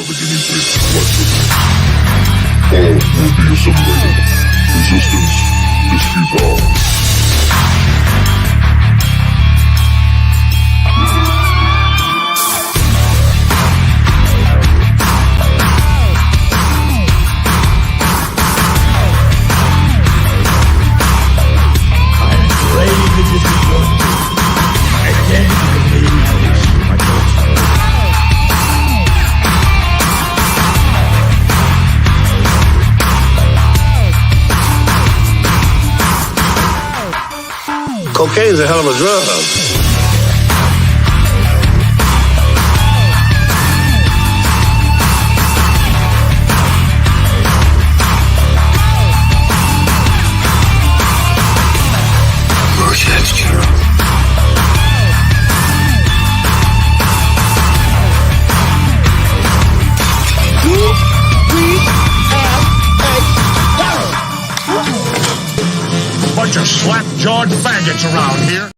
the Guinea Pig Collective. All will be assimilated. Resistance is futile. Cocaine's a hell of a drug. Bunch of slap-jawed faggots around here.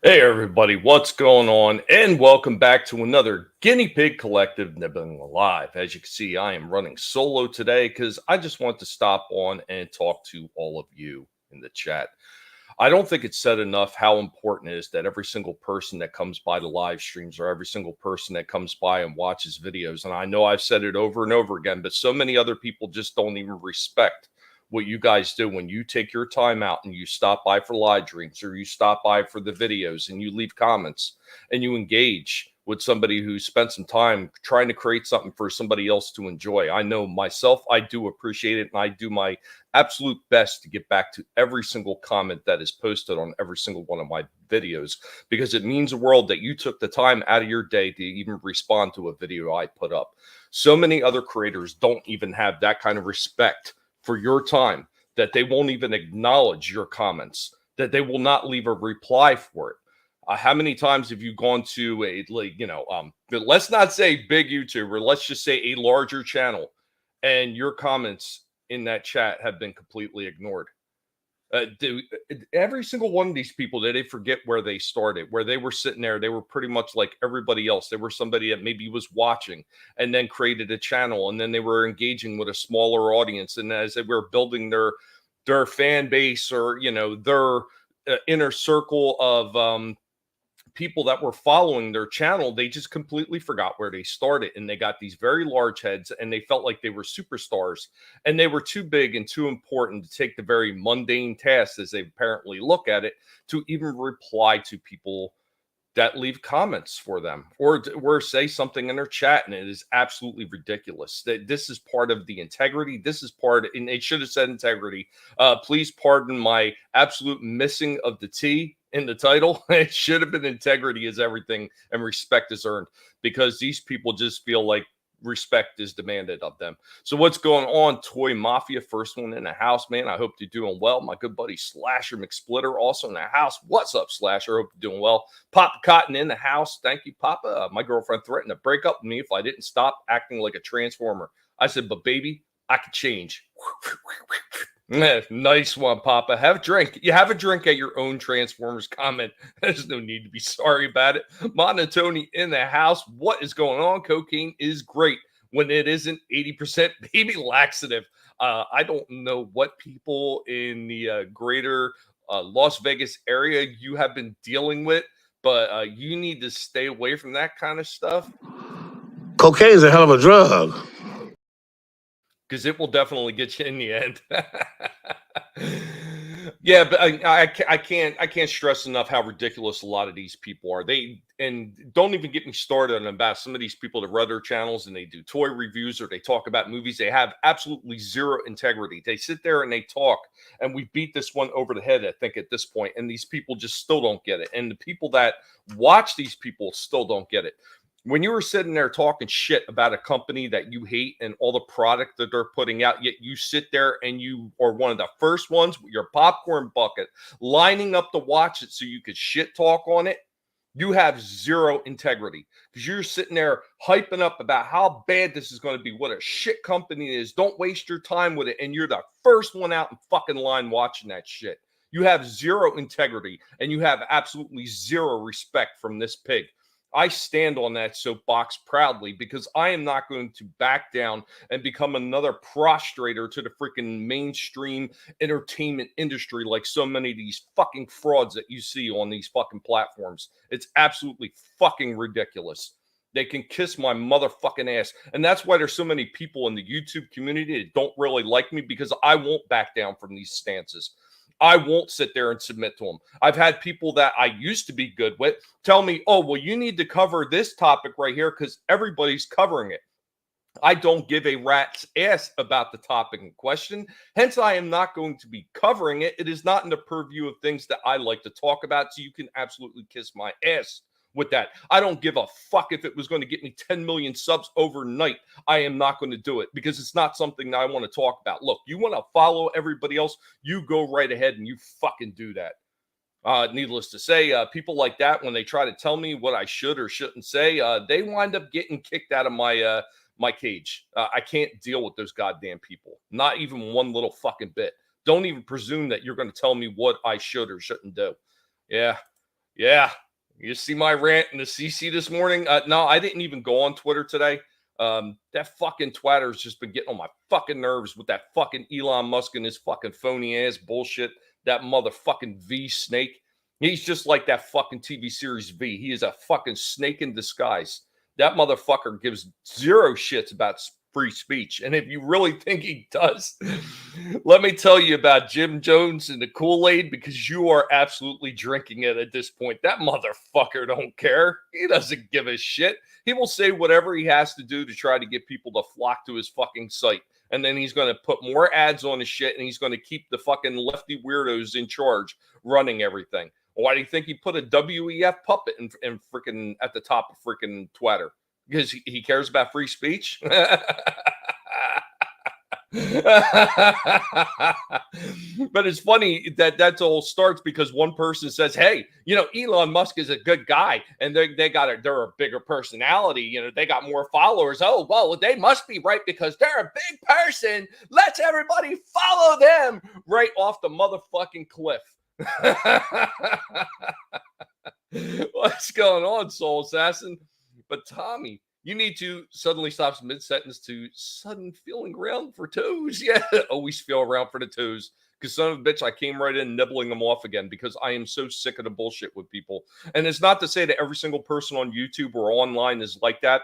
Hey everybody, what's going on? And welcome back to another Guinea Pig Collective Nibbling Live. As you can see, I am running solo today because I just want to stop on and talk to all of you in the chat. I don't think it's said enough how important it is that every single person that comes by the live streams or every single person that comes by and watches videos, and I know I've said it over and over again, but so many other people just don't even respect what you guys do when you take your time out and you stop by for live streams or you stop by for the videos and you leave comments and you engage with somebody who spent some time trying to create something for somebody else to enjoy. I know myself, I do appreciate it, and I do my absolute best to get back to every single comment that is posted on every single one of my videos, because it means the world that you took the time out of your day to even respond to a video I put up. So many other creators don't even have that kind of respect for your time, that they won't even acknowledge your comments, that they will not leave a reply for it. How many times have you gone to a, let's not say big YouTuber, let's just say a larger channel, and your comments in that chat have been completely ignored? Every single one of these people, did they forget where they started, where they were sitting there? They were pretty much like everybody else. They were somebody that maybe was watching and then created a channel, and then they were engaging with a smaller audience. And as they were building their fan base, or their inner circle of people that were following their channel, they just completely forgot where they started, and they got these very large heads, and they felt like they were superstars, and they were too big and too important to take the very mundane tasks, as they apparently look at it, to even reply to people that leave comments for them or say something in their chat. And it is absolutely ridiculous. That this is part of the integrity. This is part, and it should have said integrity. Please pardon my absolute missing of the T in the title. It should have been integrity is everything and respect is earned, because these people just feel like respect is demanded of them. So what's going on, Toy Mafia? First one in the house, man. I hope you're doing well. My good buddy Slasher McSplitter also in the house. What's up, Slasher? Hope you're doing well. Papa Cotton in the house. Thank you, Papa. My girlfriend threatened to break up with me if I didn't stop acting like a transformer. I said, but baby, I could change. Nice one, Papa. Have a drink. You have a drink at your own Transformers comment. There's no need to be sorry about it. Monotony in the house. What is going on? Cocaine is great when it isn't 80% baby laxative. I don't know what people in the greater Las Vegas area you have been dealing with, but you need to stay away from that kind of stuff. Cocaine's a hell of a drug. Because it will definitely get you in the end. Yeah, but I can't stress enough how ridiculous a lot of these people are. And don't even get me started on about some of these people that run their channels and they do toy reviews or they talk about movies. They have absolutely zero integrity. They sit there and they talk, and we beat this one over the head, I think, at this point, and these people just still don't get it. And the people that watch these people still don't get it. When you were sitting there talking shit about a company that you hate and all the product that they're putting out, yet you sit there and you are one of the first ones with your popcorn bucket lining up to watch it so you could shit talk on it, you have zero integrity, because you're sitting there hyping up about how bad this is going to be, what a shit company it is. Don't waste your time with it. And you're the first one out in fucking line watching that shit. You have zero integrity and you have absolutely zero respect from this pig. I stand on that soapbox proudly because I am not going to back down and become another prostrator to the freaking mainstream entertainment industry like so many of these fucking frauds that you see on these fucking platforms. It's absolutely fucking ridiculous. They can kiss my motherfucking ass. And that's why there's so many people in the YouTube community that don't really like me, because I won't back down from these stances. I won't sit there and submit to them. I've had people that I used to be good with tell me, oh, well, you need to cover this topic right here because everybody's covering it. I don't give a rat's ass about the topic in question. Hence, I am not going to be covering it. It is not in the purview of things that I like to talk about. So you can absolutely kiss my ass with that. I don't give a fuck if it was going to get me 10 million subs overnight. I am not going to do it because it's not something that I want to talk about. Look, you want to follow everybody else, you go right ahead and you fucking do that. Needless to say, people like that, when they try to tell me what I should or shouldn't say, they wind up getting kicked out of my cage. I can't deal with those goddamn people. Not even one little fucking bit. Don't even presume that you're going to tell me what I should or shouldn't do. Yeah. You see my rant in the CC this morning? No, I didn't even go on Twitter today. That fucking twatter's just been getting on my fucking nerves with that fucking Elon Musk and his fucking phony ass bullshit. That motherfucking V snake. He's just like that fucking TV series V. He is a fucking snake in disguise. That motherfucker gives zero shits about free speech. And if you really think he does, let me tell you about Jim Jones and the Kool-Aid, because you are absolutely drinking it at this point. That motherfucker don't care. He doesn't give a shit. He will say whatever he has to do to try to get people to flock to his fucking site. And then he's going to put more ads on his shit, and he's going to keep the fucking lefty weirdos in charge running everything. Why do you think he put a WEF puppet in freaking at the top of freaking Twitter? Because he cares about free speech? But it's funny that all starts because one person says, hey, Elon Musk is a good guy and they're a bigger personality. They got more followers. Oh, well, they must be right because they're a big person. Let's everybody follow them right off the motherfucking cliff. What's going on, Soul Assassin? But Tommy, you need to suddenly stop mid-sentence to sudden feeling around for toes. Yeah, always feel around for the toes. Because son of a bitch, I came right in nibbling them off again because I am so sick of the bullshit with people. And it's not to say that every single person on YouTube or online is like that,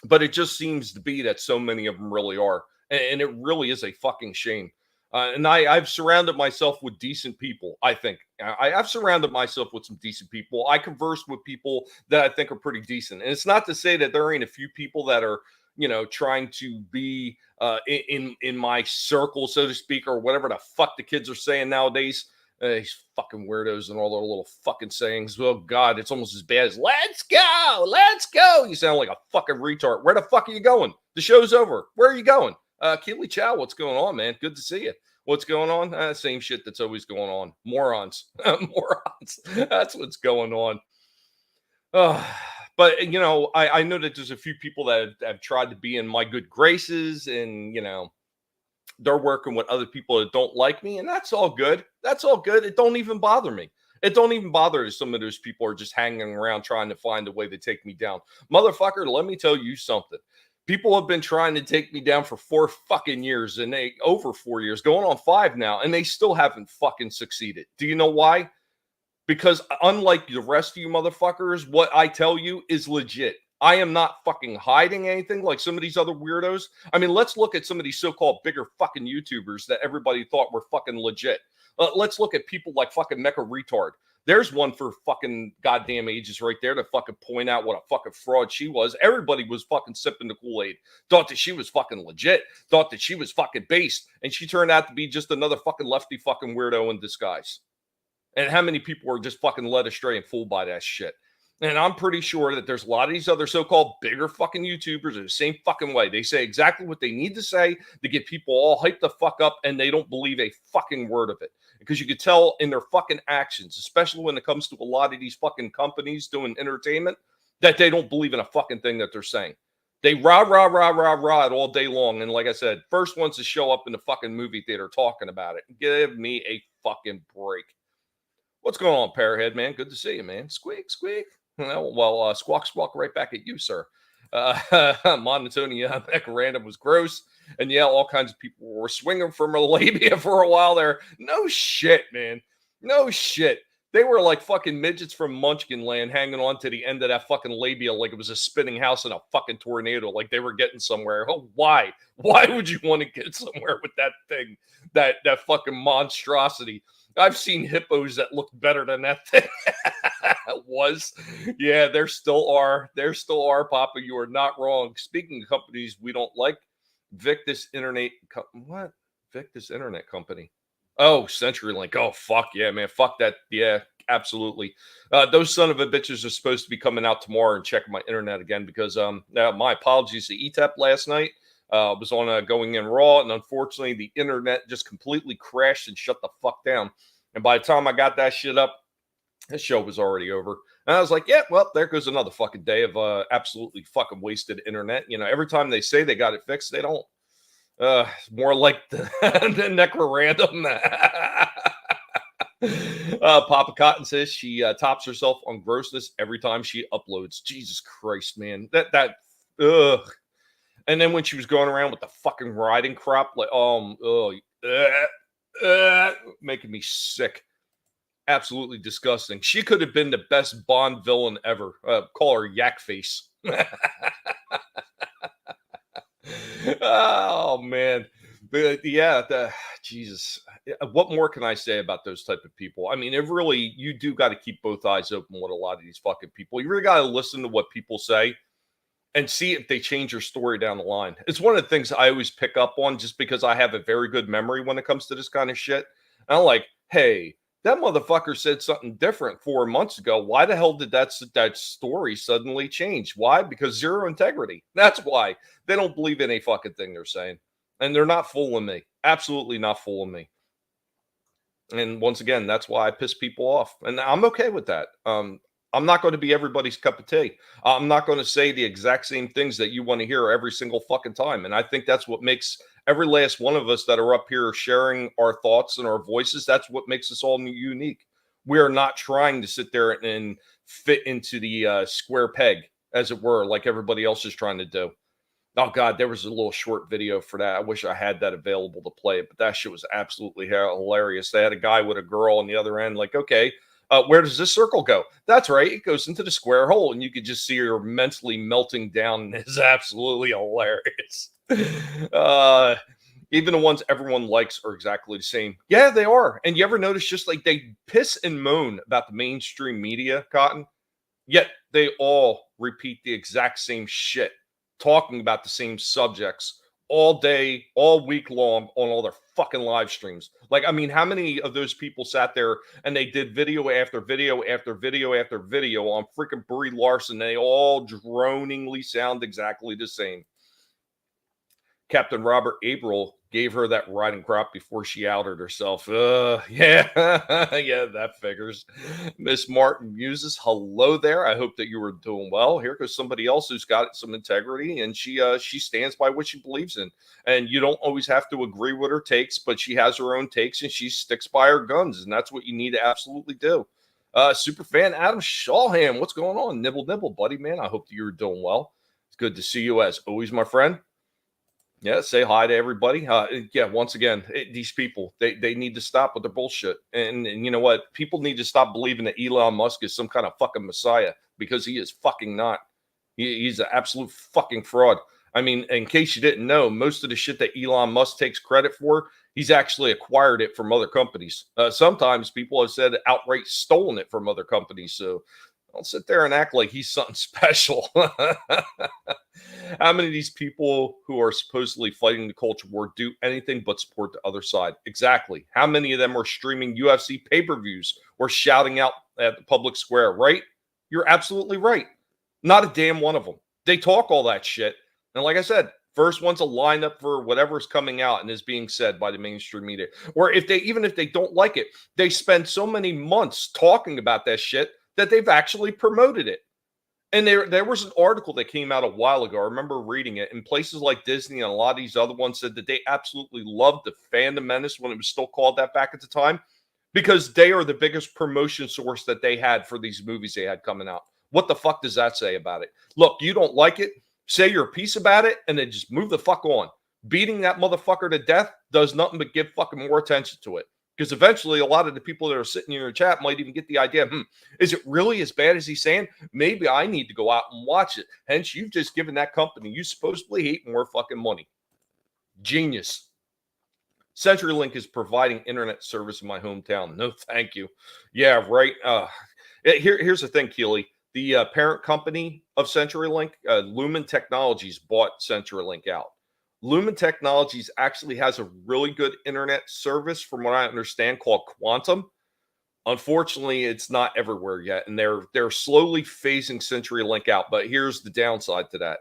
but it just seems to be that so many of them really are. And it really is a fucking shame. And I've surrounded myself with decent people, I think. I've surrounded myself with some decent people. I converse with people that I think are pretty decent. And it's not to say that there ain't a few people that are, trying to be in my circle, so to speak, or whatever the fuck the kids are saying nowadays. These fucking weirdos and all their little fucking sayings. Oh, God, it's almost as bad as, let's go, let's go. You sound like a fucking retard. Where the fuck are you going? The show's over. Where are you going? Keely Chow, what's going on, man? Good to see you. What's going on? Same shit that's always going on. Morons. Morons. That's what's going on. But, I know that there's a few people that have tried to be in my good graces and, they're working with other people that don't like me, and that's all good. That's all good. It don't even bother me. It don't even bother that some of those people are just hanging around trying to find a way to take me down. Motherfucker, let me tell you something. People have been trying to take me down for 4 fucking years, and over 4 years, going on 5 now, and they still haven't fucking succeeded. Do you know why? Because unlike the rest of you motherfuckers, what I tell you is legit. I am not fucking hiding anything like some of these other weirdos. I mean, let's look at some of these so-called bigger fucking YouTubers that everybody thought were fucking legit. Let's look at people like fucking Mecha Retard. There's one for fucking goddamn ages right there to fucking point out what a fucking fraud she was. Everybody was fucking sipping the Kool-Aid. Thought that she was fucking legit. Thought that she was fucking based. And she turned out to be just another fucking lefty fucking weirdo in disguise. And how many people were just fucking led astray and fooled by that shit? And I'm pretty sure that there's a lot of these other so-called bigger fucking YouTubers are the same fucking way. They say exactly what they need to say to get people all hyped the fuck up, and they don't believe a fucking word of it. Because you could tell in their fucking actions, especially when it comes to a lot of these fucking companies doing entertainment, that they don't believe in a fucking thing that they're saying. They rah it all day long. And like I said, first ones to show up in the fucking movie theater talking about it. Give me a fucking break. What's going on, Parrhead, man? Good to see you, man. Squeak, squeak. Well, squawk, squawk right back at you, sir. Monotonia at random was gross. And yeah, all kinds of people were swinging from her labia for a while there. No shit, man. No shit. They were like fucking midgets from Munchkin Land hanging on to the end of that fucking labia like it was a spinning house in a fucking tornado, like they were getting somewhere. Oh, why? Why would you want to get somewhere with that thing? That fucking monstrosity. I've seen hippos that look better than that thing was. Yeah, there still are. There still are, Papa. You are not wrong. Speaking of companies we don't like, Victus Internet. What? Victus Internet Company. Oh, CenturyLink. Oh, fuck yeah, man. Fuck that. Yeah, absolutely. Those son of a bitches are supposed to be coming out tomorrow and checking my internet again because my apologies to ETAP last night. Was on Going In Raw, and unfortunately, the internet just completely crashed and shut the fuck down. And by the time I got that shit up, the show was already over. And I was like, yeah, well, there goes another fucking day of absolutely fucking wasted internet. You know, every time they say they got it fixed, they don't. More like the Necro Random. Papa Cotton says she tops herself on grossness every time she uploads. Jesus Christ, man. Ugh. And then when she was going around with the fucking riding crop, like, making me sick. Absolutely disgusting. She could have been the best Bond villain ever. Call her Yak Face. Oh man, but yeah, Jesus. What more can I say about those type of people? I mean, it really, you do got to keep both eyes open with a lot of these fucking people. You really got to listen to what people say and see if they change your story down the line. It's one of the things I always pick up on just because I have a very good memory when it comes to this kind of shit. And I'm like, hey, that motherfucker said something different 4 months ago. Why the hell did that story suddenly change? Why? Because zero integrity. That's why. They don't believe any fucking thing they're saying. And they're not fooling me. Absolutely not fooling me. And once again, that's why I piss people off. And I'm okay with that. I'm not going to be everybody's cup of tea. I'm not going to say the exact same things that you want to hear every single fucking time. And I think that's what makes every last one of us that are up here sharing our thoughts and our voices. That's what makes us all unique. We are not trying to sit there and fit into the square peg, as it were, like everybody else is trying to do. Oh, God, there was a little short video for that. I wish I had that available to play it, but that shit was absolutely hilarious. They had a guy with a girl on the other end, like, okay, where does this circle go? That's right. It goes into the square hole, and you could just see her mentally melting down. It's absolutely hilarious. Even the ones everyone likes are exactly the same. Yeah, they are. And you ever notice just like they piss and moan about the mainstream media, Cotton, yet they all repeat the exact same shit, talking about the same subjects all day, all week long on all their fucking live streams. Like, I mean, how many of those people sat there and they did video after video after video after video on freaking Brie Larson? They all droningly sound exactly the same. Captain Robert April gave her that riding crop before she outed herself. Yeah, yeah, that figures. Miss Martin Muses, hello there. I hope that you were doing well. Here goes somebody else who's got some integrity, and she stands by what she believes in. And you don't always have to agree with her takes, but she has her own takes, and she sticks by her guns, and that's what you need to absolutely do. Super fan Adam Shawham, what's going on? Nibble, nibble, buddy, man. I hope that you're doing well. It's good to see you as always, my friend. Yeah, say hi to everybody. Yeah, once again, these people, they need to stop with their bullshit. And you know what? People need to stop believing that Elon Musk is some kind of fucking messiah, because he is fucking not. He's an absolute fucking fraud. I mean, in case you didn't know, most of the shit that Elon Musk takes credit for, he's actually acquired it from other companies. Sometimes people have said outright stolen it from other companies. So don't sit there and act like he's something special. How many of these people who are supposedly fighting the culture war do anything but support the other side? Exactly. How many of them are streaming UFC pay-per-views or shouting out at the public square, right? You're absolutely right. Not a damn one of them. They talk all that shit. And like I said, first ones to line up for whatever's coming out and is being said by the mainstream media. Or even if they don't like it, they spend so many months talking about that shit that they've actually promoted it. And there was an article that came out a while ago. I remember reading it. And places like Disney and a lot of these other ones said that they absolutely loved the Phantom Menace when it was still called that back at the time, because they are the biggest promotion source that they had for these movies they had coming out. What the fuck does that say about it? Look, you don't like it, say your piece about it, and then just move the fuck on. Beating that motherfucker to death does nothing but give fucking more attention to it. Because eventually a lot of the people that are sitting in your chat might even get the idea, is it really as bad as he's saying? Maybe I need to go out and watch it. Hence, you've just given that company you supposedly hate more fucking money. Genius. CenturyLink is providing internet service in my hometown. No, thank you. Yeah, right. Here's the thing, Keely. The parent company of CenturyLink, Lumen Technologies, bought CenturyLink out. Lumen Technologies actually has a really good internet service, from what I understand, called Quantum. Unfortunately, it's not everywhere yet, and they're slowly phasing CenturyLink out. But here's the downside to that: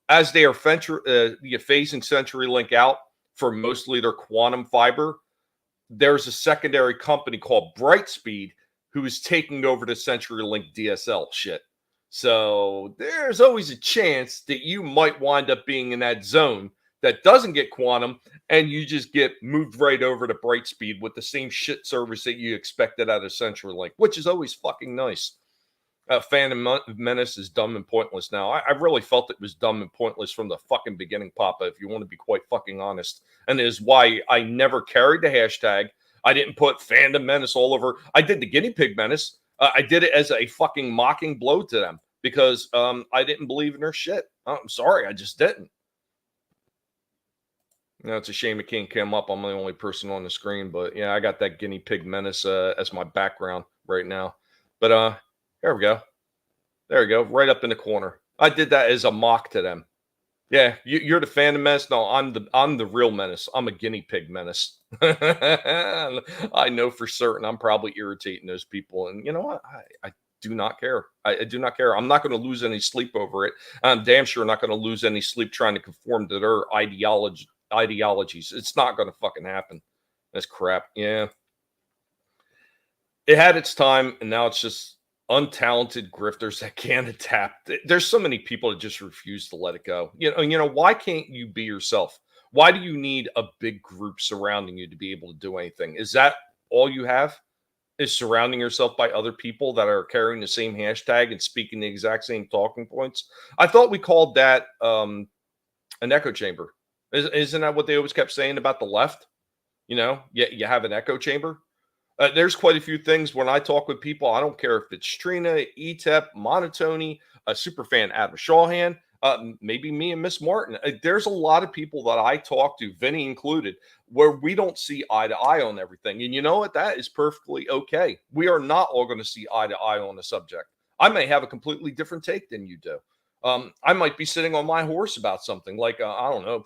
as they are phasing CenturyLink out for mostly their Quantum fiber, there's a secondary company called Brightspeed who is taking over the CenturyLink DSL shit. So there's always a chance that you might wind up being in that zone that doesn't get Quantum, and you just get moved right over to Brightspeed with the same shit service that you expected out of CenturyLink, which is always fucking nice. Phantom Menace is dumb and pointless now. I really felt it was dumb and pointless from the fucking beginning, Papa, if you want to be quite fucking honest. And it is why I never carried the hashtag. I didn't put Phantom Menace all over. I did the Guinea Pig Menace. I did it as a fucking mocking blow to them because I didn't believe in their shit. I'm sorry, I just didn't. You know, it's a shame it can't come up. I'm the only person on the screen, but yeah, I got that Guinea Pig Menace as my background right now. But there we go. There we go. Right up in the corner. I did that as a mock to them. Yeah, you're the Phantom Menace. No, I'm the real menace. I'm a Guinea Pig Menace. I know for certain I'm probably irritating those people, and you know what? I do not care. I do not care. I'm not going to lose any sleep over it. I'm damn sure not going to lose any sleep trying to conform to their ideologies. It's not going to fucking happen. That's crap. Yeah. It had its time, and now it's just untalented grifters that can't adapt. There's so many people that just refuse to let it go. You know, why can't you be yourself? Why do you need a big group surrounding you to be able to do anything? Is that all you have? Is surrounding yourself by other people that are carrying the same hashtag and speaking the exact same talking points? I thought we called that an echo chamber. Isn't that what they always kept saying about the left? You know, you have an echo chamber. There's quite a few things when I talk with people. I don't care if it's Trina, ETEP, Monotony, a superfan Adam Shawhan, maybe me and Miss Martin. There's a lot of people that I talk to, Vinny included, where we don't see eye to eye on everything. And you know what? That is perfectly okay. We are not all going to see eye to eye on the subject. I may have a completely different take than you do. I might be sitting on my horse about something like, I don't know,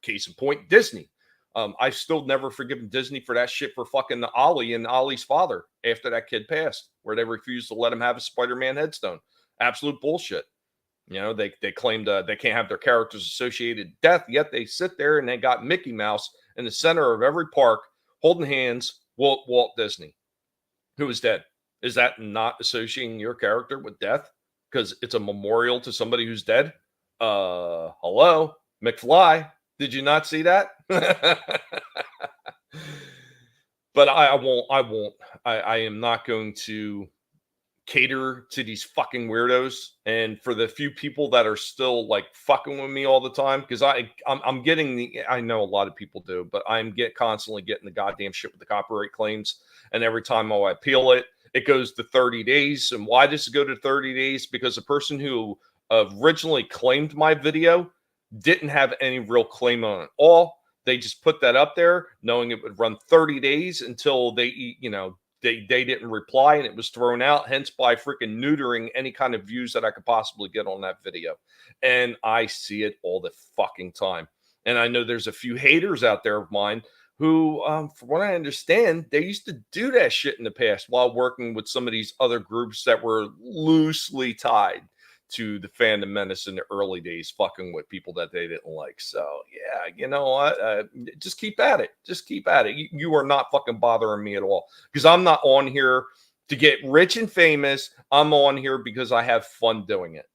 case in point, Disney. I've still never forgiven Disney for that shit for fucking Ollie and Ollie's father after that kid passed, where they refused to let him have a Spider-Man headstone. Absolute bullshit. You know, they claimed they can't have their characters associated with death, yet they sit there and they got Mickey Mouse in the center of every park holding hands, Walt Disney, who is dead. Is that not associating your character with death because it's a memorial to somebody who's dead? Hello, McFly. Did you not see that? But I won't. I am not going to cater to these fucking weirdos. And for the few people that are still like fucking with me all the time, because I'm getting I know a lot of people do, but I'm constantly getting the goddamn shit with the copyright claims. And every time I appeal it, it goes to 30 days. And why does it go to 30 days? Because the person who originally claimed my video didn't have any real claim on it all. They just put that up there knowing it would run 30 days until they didn't reply and it was thrown out, hence by freaking neutering any kind of views that I could possibly get on that video. And I see it all the fucking time. And I know there's a few haters out there of mine who, from what I understand, they used to do that shit in the past while working with some of these other groups that were loosely tied to the Phantom Menace in the early days, fucking with people that they didn't like. So yeah, you know what? Just keep at it. Just keep at it. You are not fucking bothering me at all, because I'm not on here to get rich and famous. I'm on here because I have fun doing it,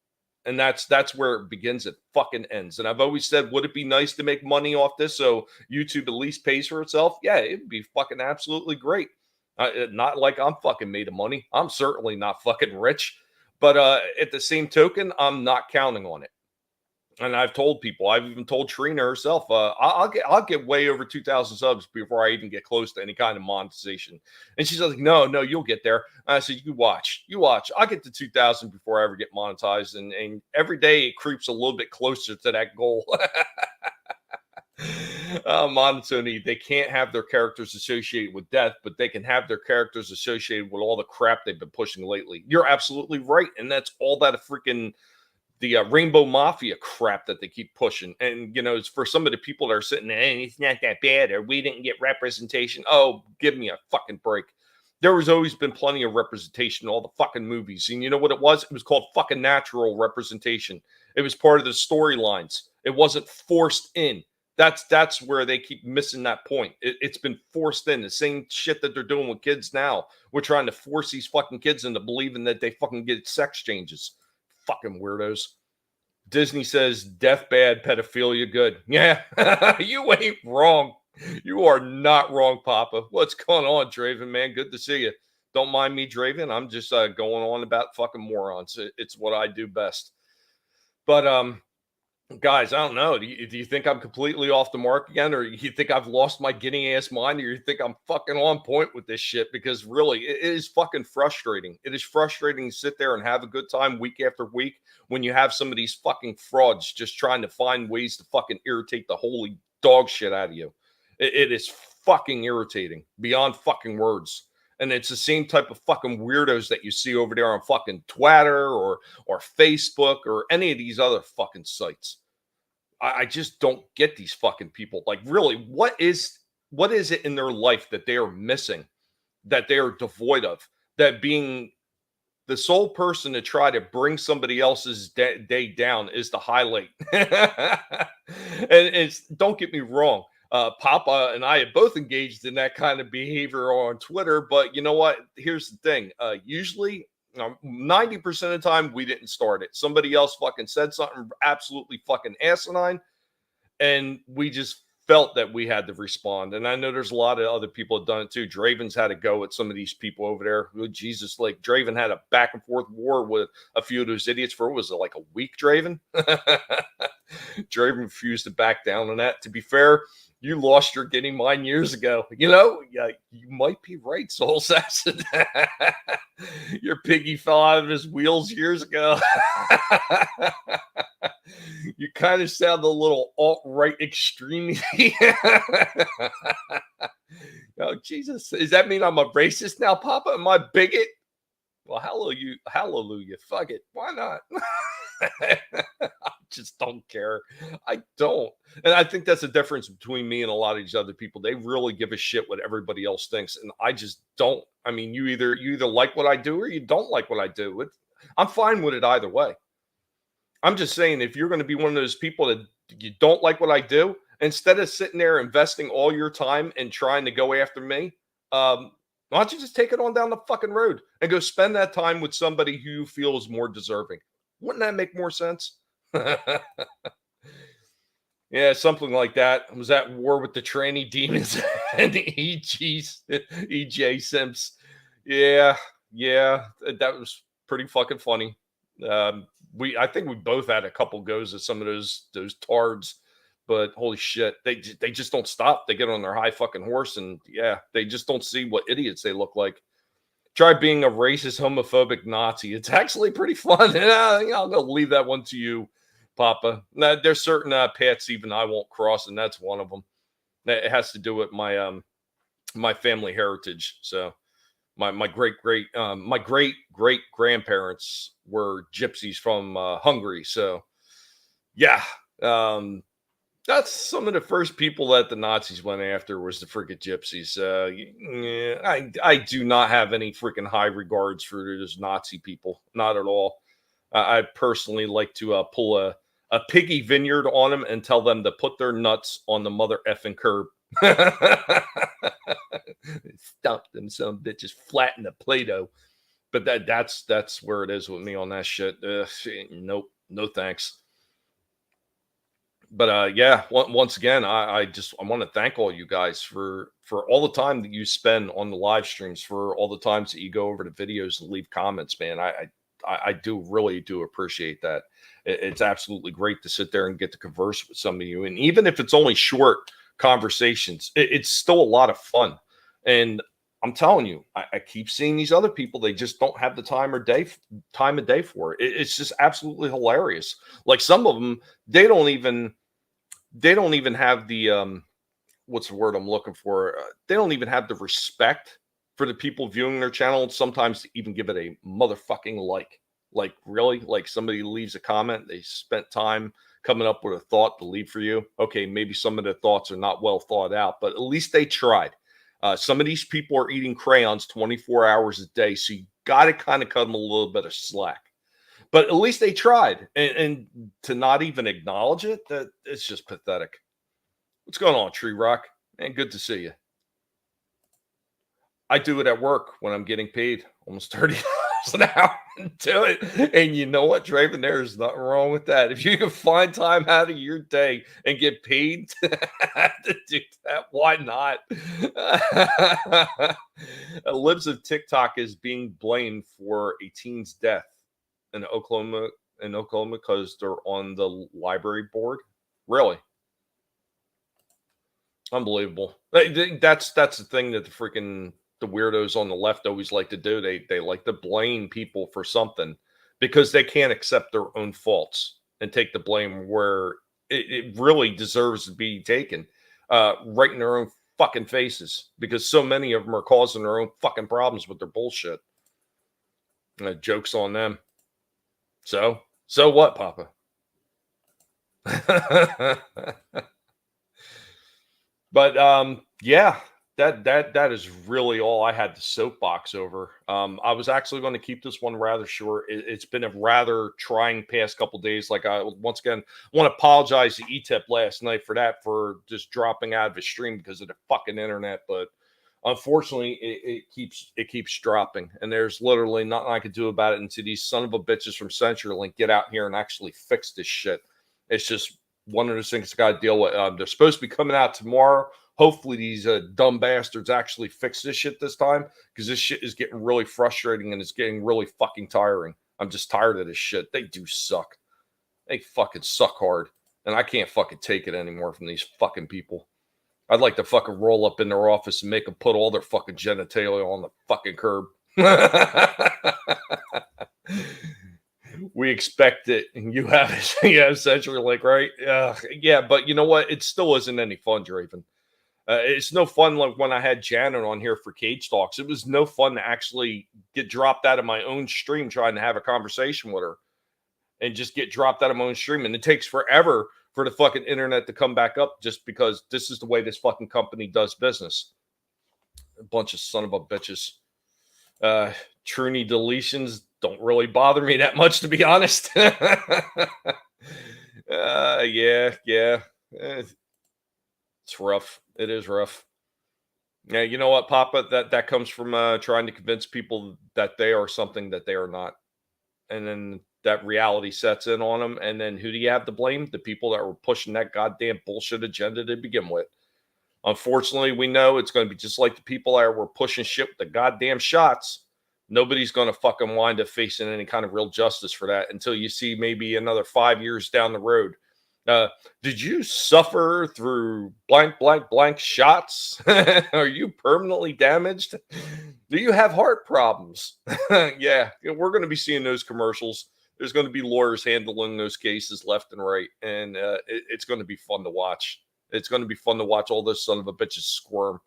and that's where it begins. It fucking ends. And I've always said, would it be nice to make money off this so YouTube at least pays for itself? Yeah, it'd be fucking absolutely great. Not like I'm fucking made of money. I'm certainly not fucking rich. But at the same token, I'm not counting on it. And I've told people, I've even told Trina herself, I'll get way over 2,000 subs before I even get close to any kind of monetization. And she's like, no, you'll get there. And I said, you watch. I'll get to 2,000 before I ever get monetized. And every day it creeps a little bit closer to that goal. Monotony, they can't have their characters associated with death, but they can have their characters associated with all the crap they've been pushing lately. You're absolutely right. And that's all that the Rainbow Mafia crap that they keep pushing. And, it's for some of the people that are sitting there, hey, it's not that bad, or we didn't get representation. Oh, give me a fucking break. There has always been plenty of representation in all the fucking movies. And you know what it was? It was called fucking natural representation. It was part of the storylines. It wasn't forced in. That's where they keep missing that point. It's been forced in. The same shit that they're doing with kids now. We're trying to force these fucking kids into believing that they fucking get sex changes. Fucking weirdos. Disney says death bad, pedophilia good. Yeah, you ain't wrong. You are not wrong, Papa. What's going on, Draven, man? Good to see you. Don't mind me, Draven. I'm just going on about fucking morons. It's what I do best. But guys, I don't know. Do you think I'm completely off the mark again, or you think I've lost my guinea ass mind, or you think I'm fucking on point with this shit? Because really, it is fucking frustrating. It is frustrating to sit there and have a good time week after week when you have some of these fucking frauds just trying to find ways to fucking irritate the holy dog shit out of you. It is fucking irritating beyond fucking words. And it's the same type of fucking weirdos that you see over there on fucking Twitter or Facebook or any of these other fucking sites. I just don't get these fucking people. Like, really, what is it in their life that they are missing, that they are devoid of, that being the sole person to try to bring somebody else's day down is the highlight? And don't get me wrong. Papa and I have both engaged in that kind of behavior on Twitter, but you know what? Here's the thing. Usually 90% of the time we didn't start it. Somebody else fucking said something absolutely fucking asinine, and we just felt that we had to respond. And I know there's a lot of other people have done it too. Draven's had a go at some of these people over there. Oh, Jesus, like Draven had a back and forth war with a few of those idiots for, what was it, like a week, Draven? Draven refused to back down on that. To be fair, you lost your guinea mind years ago. Yeah, you might be right, Soul Assassin. Your piggy fell out of his wheels years ago. You kind of sound a little alt-right extreme. Oh, Jesus. Does that mean I'm a racist now, Papa? Am I a bigot? Well, hallelujah. Fuck it. Why not? I just don't care. I don't. And I think that's the difference between me and a lot of these other people. They really give a shit what everybody else thinks. And I just don't. I mean, you either like what I do or you don't like what I do. I'm fine with it either way. I'm just saying, if you're going to be one of those people that you don't like what I do, instead of sitting there investing all your time and trying to go after me, why don't you just take it on down the fucking road and go spend that time with somebody who you feel is more deserving? Wouldn't that make more sense? Yeah, something like that. I was at war with the tranny demons and the EJ Simps. Yeah, that was pretty fucking funny. I think we both had a couple goes at some of those tards, but holy shit, they just don't stop. They get on their high fucking horse, and yeah, they just don't see what idiots they look like. Try being a racist, homophobic Nazi. It's actually pretty fun. And I'll go leave that one to you, Papa. Now, there's certain paths even I won't cross, and that's one of them. It has to do with my my family heritage. So my great grandparents were gypsies from Hungary. So yeah, that's some of the first people that the Nazis went after was the freaking gypsies. I do not have any freaking high regards for those Nazi people. Not at all. I personally like to pull a piggy vineyard on them and tell them to put their nuts on the mother effing curb. Stump them some bitches flat in the Play-Doh. But that's where it is with me on that shit. Nope, no thanks. But yeah, once again, I want to thank all you guys for all the time that you spend on the live streams, for all the times that you go over to videos and leave comments, man. I do really do appreciate that. It's absolutely great to sit there and get to converse with some of you. And even if it's only short conversations, it's still a lot of fun. And I'm telling you, I keep seeing these other people. They just don't have the time of day for it. It's just absolutely hilarious. Like some of them, they don't even have the what's the word I'm looking for? They don't even have the respect for the people viewing their channel, and sometimes to even give it a motherfucking like. Like, really? Like, somebody leaves a comment, they spent time coming up with a thought to leave for you. Okay, maybe some of the thoughts are not well thought out, but at least they tried. Some of these people are eating crayons 24 hours a day, so you got to kind of cut them a little bit of slack. But at least they tried, and to not even acknowledge it, that it's just pathetic. What's going on, Tree Rock? Man, good to see you. I do it at work when I'm getting paid almost $30 an hour to do it. And you know what, Draven? There's nothing wrong with that. If you can find time out of your day and get paid to do that, why not? Libs of TikTok is being blamed for a teen's death in Oklahoma because they're on the library board. Really? Unbelievable. That's the thing that the weirdos on the left always like to do. They like to blame people for something because they can't accept their own faults and take the blame where it really deserves to be taken, right in their own fucking faces, because so many of them are causing their own fucking problems with their bullshit. Jokes on them. So what, Papa? But yeah, that is really all I had to soapbox over. I was actually going to keep this one rather short. It's been a rather trying past couple days. Like, I once again want to apologize to ETIP last night for just dropping out of his stream because of the fucking internet. But unfortunately, it keeps dropping, and there's literally nothing I could do about it until these son of a bitches from CenturyLink get out here and actually fix this shit. It's just one of those things I got to deal with. They're supposed to be coming out tomorrow. Hopefully these dumb bastards actually fix this shit this time, because this shit is getting really frustrating and it's getting really fucking tiring. I'm just tired of this shit. They do suck. They fucking suck hard. And I can't fucking take it anymore from these fucking people. I'd like to fucking roll up in their office and make them put all their fucking genitalia on the fucking curb. We expect it, and you have essentially, like, right? Yeah, but you know what? It still isn't any fun, Draven. It's no fun like when I had Janet on here for Cage Talks. It was no fun to actually get dropped out of my own stream trying to have a conversation with her and just get dropped out of my own stream. And it takes forever for the fucking internet to come back up just because this is the way this fucking company does business. A bunch of son of a bitches. Truny deletions don't really bother me that much, to be honest. Yeah. It's rough. It is rough. Yeah, you know what, Papa? That comes from trying to convince people that they are something that they are not. And then that reality sets in on them. And then who do you have to blame? The people that were pushing that goddamn bullshit agenda to begin with. Unfortunately, we know it's going to be just like the people that were pushing shit with the goddamn shots. Nobody's going to fucking wind up facing any kind of real justice for that until you see maybe another 5 years down the road. Did you suffer through blank shots? Are you permanently damaged? Do you have heart problems? Yeah, we're going to be seeing those commercials. There's going to be lawyers handling those cases left and right, and it's going to be fun to watch. It's going to be fun to watch all those son of a bitches squirm.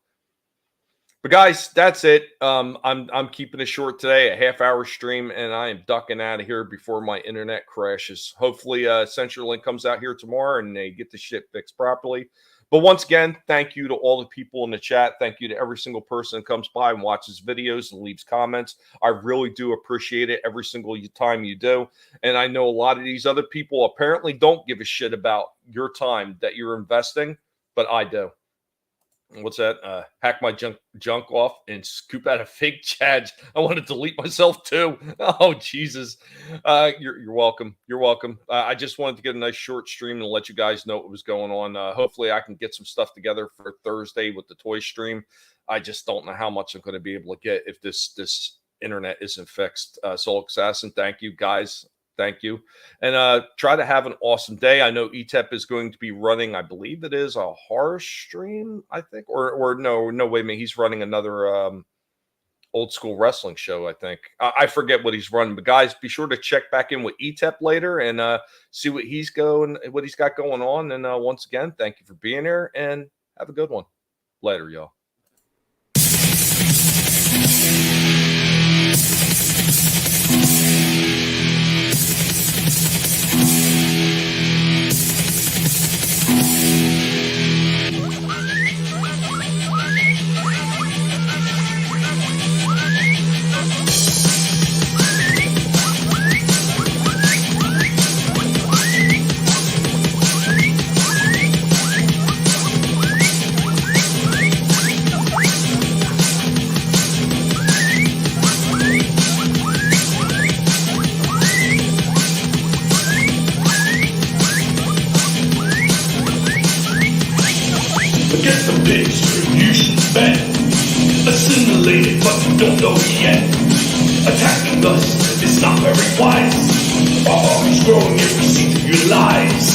But guys, that's it. I'm keeping it short today, a half-hour stream, and I am ducking out of here before my internet crashes. Hopefully, CenturyLink comes out here tomorrow and they get the shit fixed properly. But once again, thank you to all the people in the chat. Thank you to every single person that comes by and watches videos and leaves comments. I really do appreciate it every single time you do. And I know a lot of these other people apparently don't give a shit about your time that you're investing, but I do. What's that? Hack my junk off and scoop out a fake Chad. I want to delete myself too. Oh, Jesus. You're welcome. You're welcome. I just wanted to get a nice short stream and let you guys know what was going on. Hopefully I can get some stuff together for Thursday with the toy stream. I just don't know how much I'm going to be able to get if this internet isn't fixed. Soul Assassin, thank you, guys. Thank you. And try to have an awesome day. I know ETEP is going to be running, I believe it is a horror stream, I think. Or no, wait a minute. He's running another old school wrestling show, I think. I forget what he's running. But guys, be sure to check back in with ETEP later and see what he's got going on. And once again, thank you for being here and have a good one. Later, y'all. Forget the pigs, you should bet. Assimilated, but you don't know it yet. Attacking us is not very wise. Our army's growing if we see through your lies.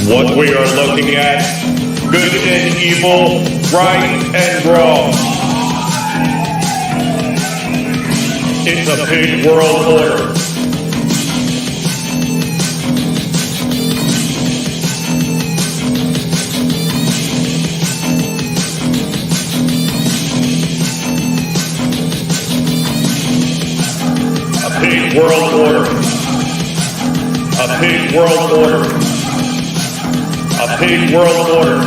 What we are looking at, good and evil, right and wrong. It's a pig world order. A pig world order. A pig world order. A pig world order.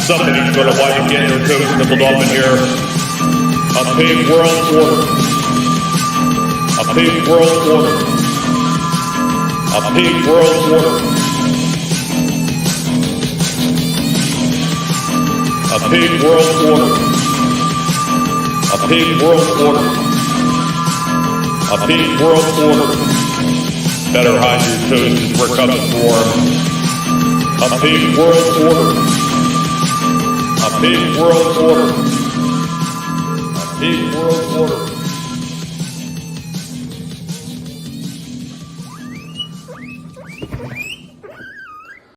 Somebody's going to wind up getting their toes nibbled off in here. A pig world order. A pig world order. A pig world order. A pig world order. A pig world order. A pig world order. Better hide your toes as we're coming for them. A pig world order. A pig world order. A pig world order.